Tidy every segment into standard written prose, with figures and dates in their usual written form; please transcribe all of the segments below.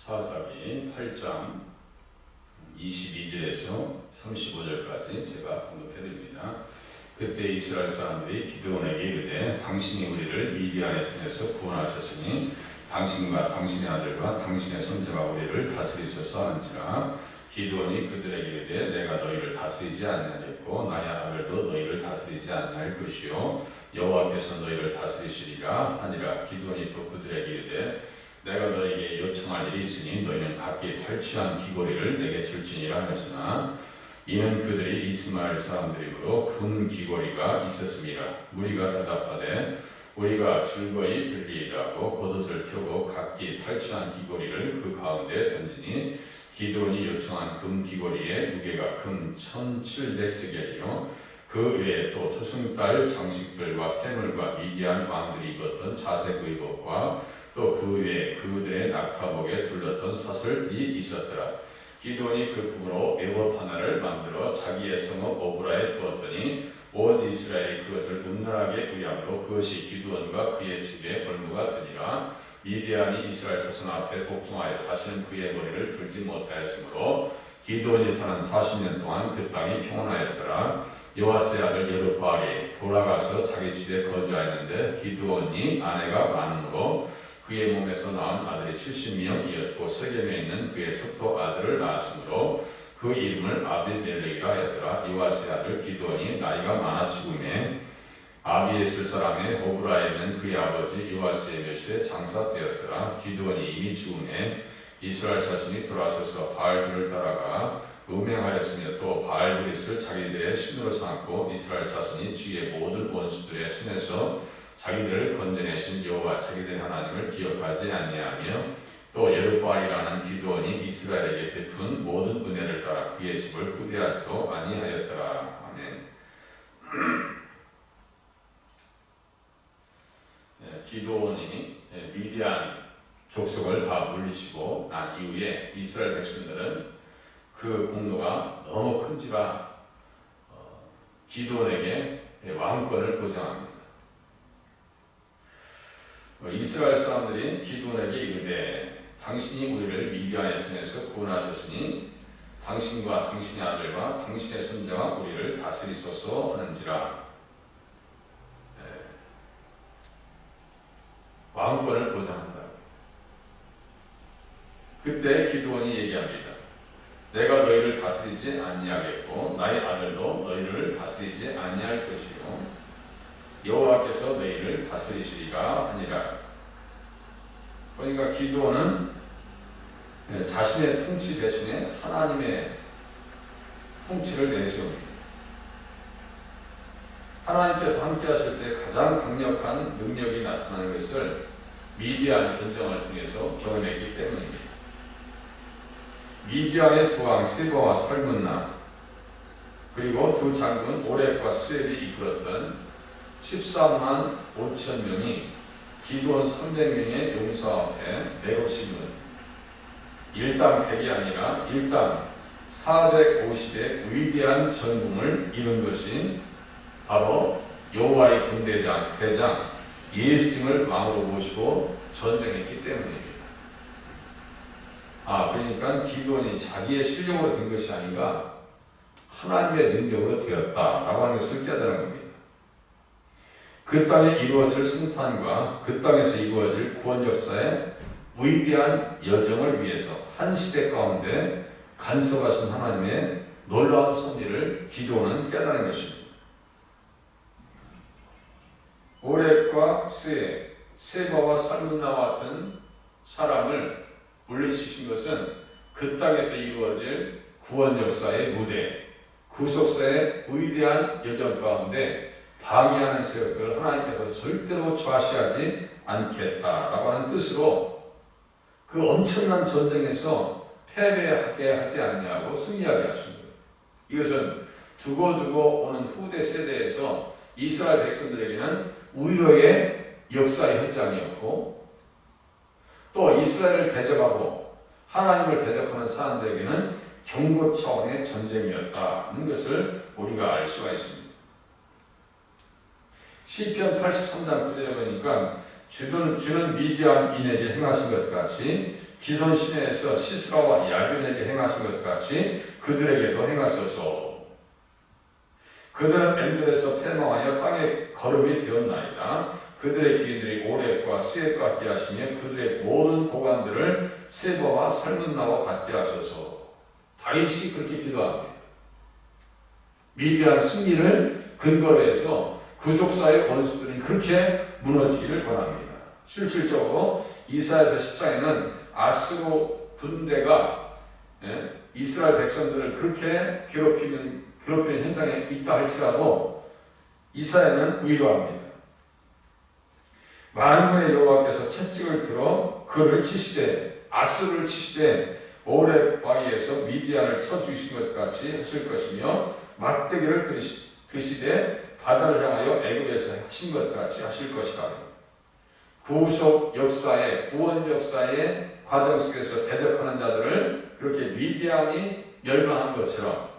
사사기 8장 22절에서 35절까지 제가 공독해드립니다. 그때 이스라엘 사람들이 기드온에게 이르되 당신이 우리를 미디안의 손에서 구원하셨으니 당신과 당신의 아들과 당신의 손자가 우리를 다스리소서 하는지라. 기드온이 그들에게 이르되 내가 너희를 다스리지 아니하겠고 나의 아들도 너희를 다스리지 아니할 것이요 여호와께서 너희를 다스리시리라 하니라. 기드온이 또 그들에게 이르되 내가 너희에게 요청할 일이 있으니 너희는 각기 탈취한 귀고리를 내게 줄지니라 했으나 이는 그들이 이스마엘 사람들이므로 금 귀고리가 있었음이라. 무리가 대답하되 우리가 즐거이 들리이다 하고 겉옷을 펴고 각기 탈취한 귀고리를 그 가운데 던지니 기드온이 요청한 금 귀고리의 무게가 금 1700세겔이요 그 외에 또 토승달 장식들과 패물과 미디안 왕들이 입었던 자색 의복과 또 그 외에 그들의 낙타복에 둘렀던 사슬이 있었더라. 기드온이 그 금으로 에봇 하나를 만들어 자기의 성읍 오브라에 두었더니 온 이스라엘이 그것을 음란하게 의함으로 그것이 기드온과 그의 집에 벌무가 되니라. 미디안이 이스라엘 자손 앞에 복종하여 다시는 그의 머리를 들지 못하였으므로 기드온이 사는 40년 동안 그 땅이 평온하였더라. 요아스의 아들 여룹바알이 돌아가서 자기 집에 거주하였는데 기드온이 아내가 많으므로 그의 몸에서 낳은 아들이 70명이었고 세겜에 있는 그의 첩도 아들을 낳았으므로 그 이름을 아비멜렉이라 하였더라. 요아스의 아들 기드온이 나이가 많아 죽음에 아비에슬 사람의 오브라에 있는 그의 아버지 요아스의 묘시에 장사되었더라. 기드온이 이미 죽음에 이스라엘 자손이 돌아서서 바알들을 따라가 음행하였으며 또 바알브릿을 자기들의 신으로 삼고 이스라엘 자손이 주의 모든 원수들의 손에서 자기들을 건져내신 여호와 자기들 하나님을 기억하지 아니하며 또 여룹바알이라는 기드온이 이스라엘에게 베푼 모든 은혜를 따라 그의 집을 후대하지도 아니하였더라. 아멘. 기드온이 미디안 족속을 다 물리치고 난 이후에 이스라엘 백성들은 그 공로가 너무 큰지라 기드온에게 왕권을 보장합니다. 이스라엘 사람들이 기드온에게 이르되 당신이 우리를 미디안의 손에서 구원하셨으니 당신과 당신의 아들과 당신의 손자가 우리를 다스리소서 하는지라. 왕권을 보장한다. 그때 기드온이 얘기합니다. 내가 너희를 다스리지 아니하겠고 나의 아들도 너희를 다스리지 아니할 것이요 여호와께서 너희를 다스리시리라 하니라. 그러니까 기드온은 자신의 통치 대신에 하나님의 통치를 내세웁니다. 하나님께서 함께 하실 때 가장 강력한 능력이 나타나는 것을 미디안 전쟁을 통해서 경험했기 때문입니다. 미디안의 두 왕 세바와 살문나 그리고 두 장군 오렉과 수엘이 이끌었던 13만 5천 명이 기드온 300명의 용사 앞에 매국심은 일당 100이 아니라 일당 450의 위대한 전공을 이룬 것이 바로 여호와의 군대장 대장 예수님을 왕으로 모시고 전쟁했기 때문입니다. 그러니까 기드온이 자기의 실력으로 된 것이 아니라 하나님의 능력으로 되었다라고 하는 것을 깨달은 겁니다. 그 땅에 이루어질 승탄과 그 땅에서 이루어질 구원 역사의 위대한 여정을 위해서 한 시대 가운데 간섭하신 하나님의 놀라운 섭리를 기드온은 깨달은 것입니다. 오렉과 스에, 세바와 살문나와 같은 사람을 물리치신 것은 그 땅에서 이루어질 구원 역사의 무대, 구속사의 위대한 여정 가운데 방해하는 세력들을 하나님께서 절대로 좌시하지 않겠다라고 하는 뜻으로 그 엄청난 전쟁에서 패배하게 하지 않냐고 승리하게 하십니다. 이것은 두고두고 오는 후대 세대에서 이스라엘 백성들에게는 우려의 역사의 현장이었고 또 이스라엘을 대적하고 하나님을 대적하는 사람들에게는 경고 차원의 전쟁이었다는 것을 우리가 알 수가 있습니다. 시편 83장 9절에 보니까 주는 미디안인에게 행하신 것 같이 기손 시내에서 시스라와 야빈에게 행하신 것 같이 그들에게도 행하소서. 그들은 엔들에서 패망하여 땅에 거름이 되었나이다. 그들의 기인들이 오렙과 스엡 같게 하시며 그들의 모든 보관들을 세바와 살문나와 같게 하소서. 다윗이 그렇게 기도합니다. 미디안 승리를 근거로 해서 구속사의 원수들이 그렇게 무너지기를 원합니다. 실질적으로 이사야서 10장에는 아수르 군대가 이스라엘 백성들을 그렇게 괴롭히는 현장에 있다 할지라도 이사야는 위로합니다. 만군의 여호와께서 채찍을 들어 그를 치시되 아수르를 치시되 오렙 바위에서 미디안을 쳐주신 것 같이 하실 것이며 막대기를 드시되 바다를 향하여 애굽에서 하신 것 같이 하실 것이라. 구속 역사의 구원 역사의 과정 속에서 대적하는 자들을 그렇게 미디안이 멸망한 것처럼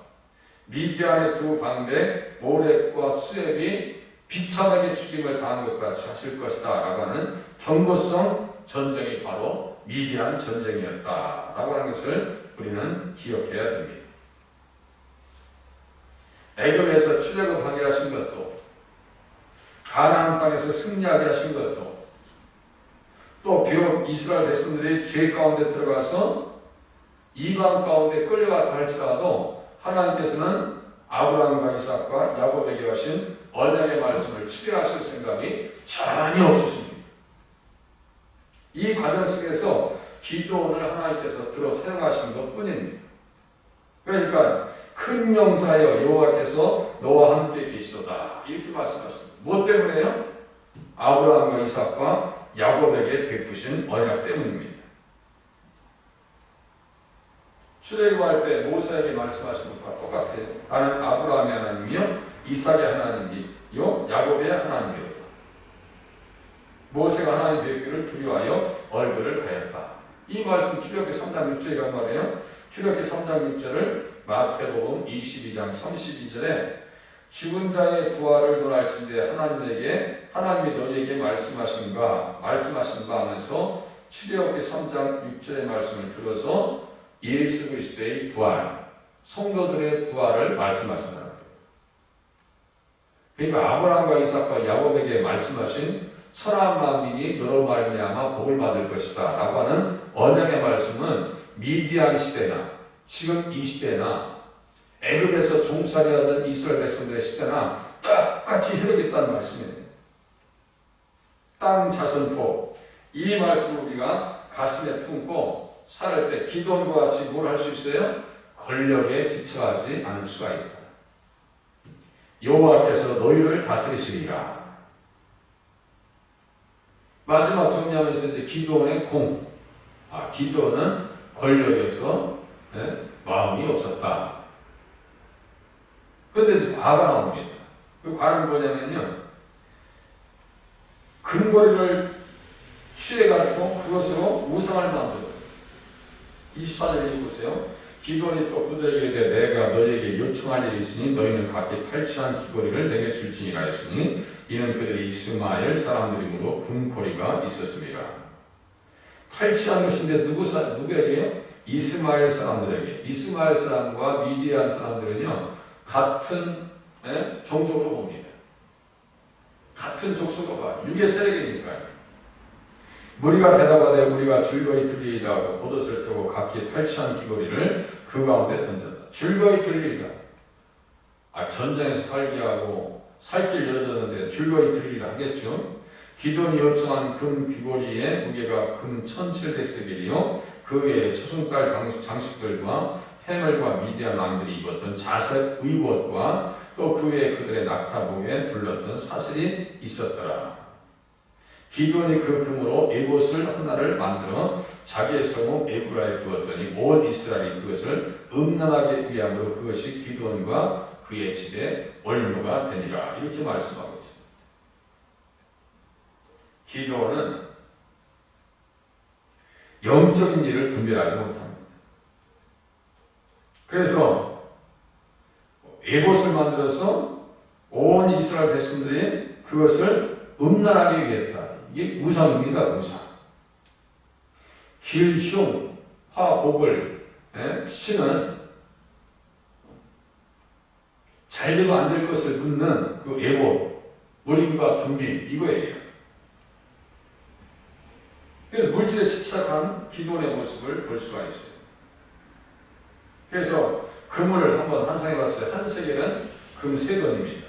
미디안의 두 방백 오렙과 스엡이 비참하게 죽임을 당한 것 같이 하실 것이다 라고 하는 경고성 전쟁이 바로 미디안 전쟁이었다 라고 하는 것을 우리는 기억해야 됩니다. 애굽에서 출애굽하게 하신 것도 가나안 땅에서 승리하게 하신 것도 또 비록 이스라엘 백성들이 죄 가운데 들어가서 이방 가운데 끌려갔다 할지라도 하나님께서는 아브라함과 이삭과 야곱에게 하신 언약의 말씀을 추결하실 생각이 전혀 없으십니다. 이 과정 속에서 기도원을 하나님께서 들어 사용하신 것뿐입니다. 그러니까 큰 용사여 여호와께서 너와 함께 계시도다 이렇게 말씀하십니다. 무엇 때문에요? 아브라함과 이삭과 야곱에게 베푸신 언약 때문입니다. 출애굽할 때 모세에게 말씀하신 것과 똑같아요. 나는 아브라함의 하나님이요 이삭의 하나님이요 야곱의 하나님이요. 모세가 하나님 뵙기를 두려워하여 얼굴을 가렸다. 이 말씀 출애굽기 3장 6절이란 말이에요. 출애굽기 3장 6절을 마태복음 22장 32절에 죽은 자의 부활을 논할진대 하나님이 너희에게 말씀하신 바 하면서 출애굽기 3장 6절의 말씀을 들어서 예수 그리스도의 부활, 성도들의 부활을 말씀하신다. 그러니까 아브라함과 이삭과 야곱에게 말씀하신 선한 만민이 너로 말미암아 복을 받을 것이다 라고 하는 언약의 말씀은 미디안 시대나 지금 이 시대나 애굽에서 종살이 하던 이스라엘 백성들의 시대나 똑같이 흐르겠다는 말씀이에요. 땅 자선포 이 말씀을 우리가 가슴에 품고 살을 때 기도원과 같이 뭘 할 수 있어요? 권력에 지쳐하지 않을 수가 있다. 여호와께서 너희를 다스리시리라. 마지막 정리하면서 이제 기도원의 기도원은 권력에서 마음이 없었다. 그런데 이제 과가 나옵니다. 그 과는 뭐냐면요. 근거리를 취해가지고 그것으로 우상을 만들어요. 24절 읽어보세요. 기도원이 또 그들에게 이르되 내가 너희에게 요청할 일이 있으니 너희는 각기 탈취한 귀고리를 내게 줄지니라 했으니 이는 그들이 이스마엘 사람들이므로 금고리가 있었습니다. 탈취한 것인데 누구에게요? 이스마엘 사람들에게. 이스마엘 사람과 미디안 사람들은요 같은 종족으로 봅니다. 같은 족속으로 봐요. 육의 세력이니까요. 무리가 대답하되 우리가 즐거이 들리리라 하고 겉옷을 펴고 각기 탈취한 귀고리를 그 가운데 던졌다. 즐거이 들리리라. 전장에서 살게 하고 살 길 열어줬는데 즐거이 들리리라 하겠죠. 기돈이 요청한 금 귀고리의 무게가 금 1700세겔이요 그 외에 초승달 장식들과 해물과 미디안 왕들이 입었던 자색 의복과 또 그 외에 그들의 낙타복에 둘렀던 사슬이 있었더라. 기돈이 그 금으로 에봇을 하나를 만들어 자기의 성읍 에브라에 두었더니 온 이스라엘이 그것을 음란하게 위함으로 그것이 기돈과 그의 집에 올무가 되니라. 이렇게 말씀하고 있습니다. 기돈은 영적인 일을 분별하지 못합니다. 그래서 에봇을 만들어서 온 이스라엘 백성들이 그것을 음란하게 위했다. 이게 우상입니다. 우상. 길흉, 화복을 치는 잘되고 안 될 것을 묻는 그 예고, 무림과 둔비 이거예요. 그래서 물질에 집착한 기도원의 모습을 볼 수가 있어요. 그래서 금을 한번 환상해봤어요. 한 세겔은 금 3돈입니다.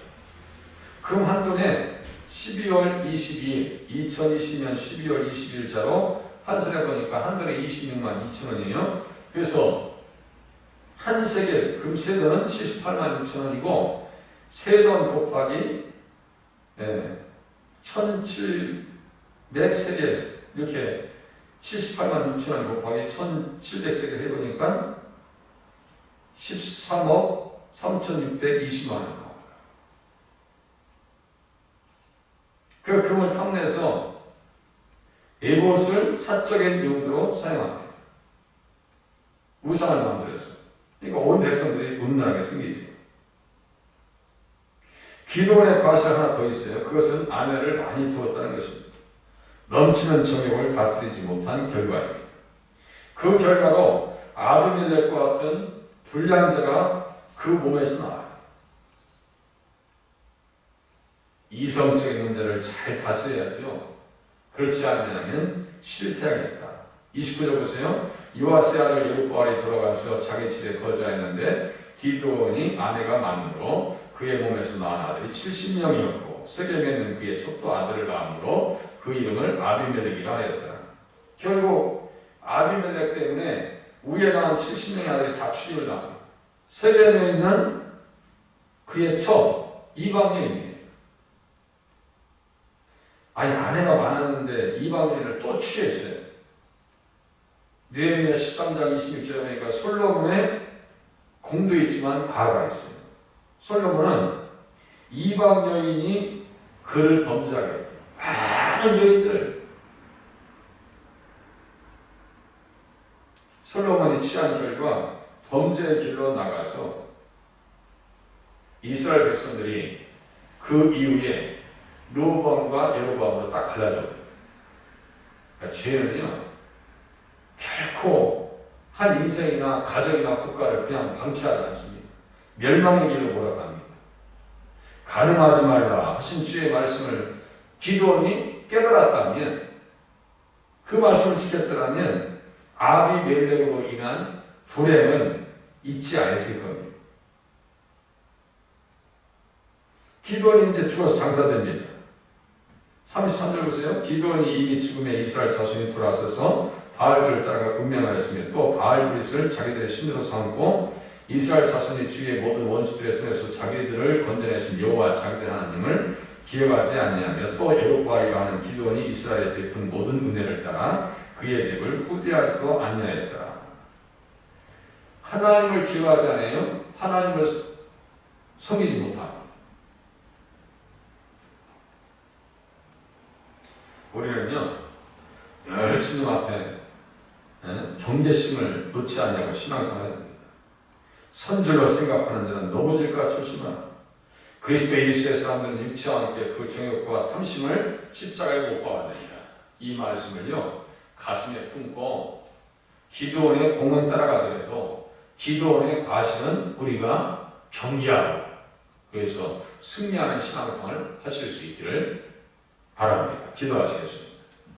금 한 돈에 12월 22일, 2020년 12월 20일자로 환산해 보니까 한 돈에 26만 2천 원이에요. 그래서 한 세겔, 금 3돈은 78만 6천 원이고 3돈 곱하기 1700세겔 이렇게 78만 6천 원 곱하기 1700세겔 해보니까 13억 3620만 원 나옵니다. 그 금을 탐내서 에봇을 사적인 용도로 사용합니다. 우상을 만들어서. 그러니까 온 백성들이 음란하게 생기죠. 기도원의 과실 하나 더 있어요. 그것은 아내를 많이 두었다는 것입니다. 넘치는 정욕을 다스리지 못한 결과입니다. 그 결과로 아비멜렉과 같은 불량자가 그 몸에서 나와요. 이성적인 문제를 잘 다스려야죠. 그렇지 않으면 실패하겠다. 29절 보세요. 요아스의 아들 여룹바알이 돌아가서 자기 집에 거주하였는데 기드온이 아내가 많으므로 그의 몸에서 낳은 아들이 70명이었고 세겜에 있는 그의 첩도 아들을 낳음으로 그 이름을 아비멜렉이라 하였더라. 결국 아비멜렉 때문에 위에 낳은 70명의 아들이 다 죽임을 당합니다. 세겜에 있는 그의 첩 이방인이에요. 아니 아내가 많았는데 이방인을 또 취했어요. 느헤미야 13장 26절에 보니까 솔로몬의 공도 있지만 과가 있어요. 솔로몬은 이방 여인이 그를 범죄하게 했대요. 많은 여인들. 솔로몬이 취한 결과 범죄의 길로 나가서 이스라엘 백성들이 그 이후에 르호보암과 여로보암으로 딱 갈라져요. 그러니까 죄는요 결코 한 인생이나 가정이나 국가를 그냥 방치하지 않습니다. 멸망의 길로 몰아갑니다. 가늠하지 말라 하신 주의 말씀을 기드온이 깨달았다면 그 말씀을 지켰더라면 아비멜렉으로 인한 불행은 잊지 않았을 겁니다. 기드온이 이제 죽어서 장사됩니다. 33절 보세요. 기드온이 이미 죽음에 이스라엘 자손이 돌아서서 바알들을 따라가 운명하였으며 또 바알브릿을 자기들의 신으로 삼고 이스라엘 자손이 주의 모든 원수들의 손에서 자기들을 건져내신 여호와 자기들 하나님을 기억하지 아니하며 또 여룹바알이라 하는 기드온이 이스라엘에 베푼 모든 은혜를 따라 그의 집을 후대하지도 아니하였더라. 하나님을 기억하지 않아요? 하나님을 섬기지 못합니다. 우리는요 늘 주님 앞에 경계심을 놓지 않냐고 신앙생활 해야 됩니다. 선줄로 생각하는 자는 넘어질까 조심하라. 그리스도의 일시의 사람들은 육체와 함께 그 정욕과 탐심을 십자가에 못 박아내리라. 이 말씀을요 가슴에 품고 기드온의 공은 따라가더라도 기드온의 과실은 우리가 경계하고 그래서 승리하는 신앙생활을 하실 수 있기를 바랍니다. 기도하시겠습니다.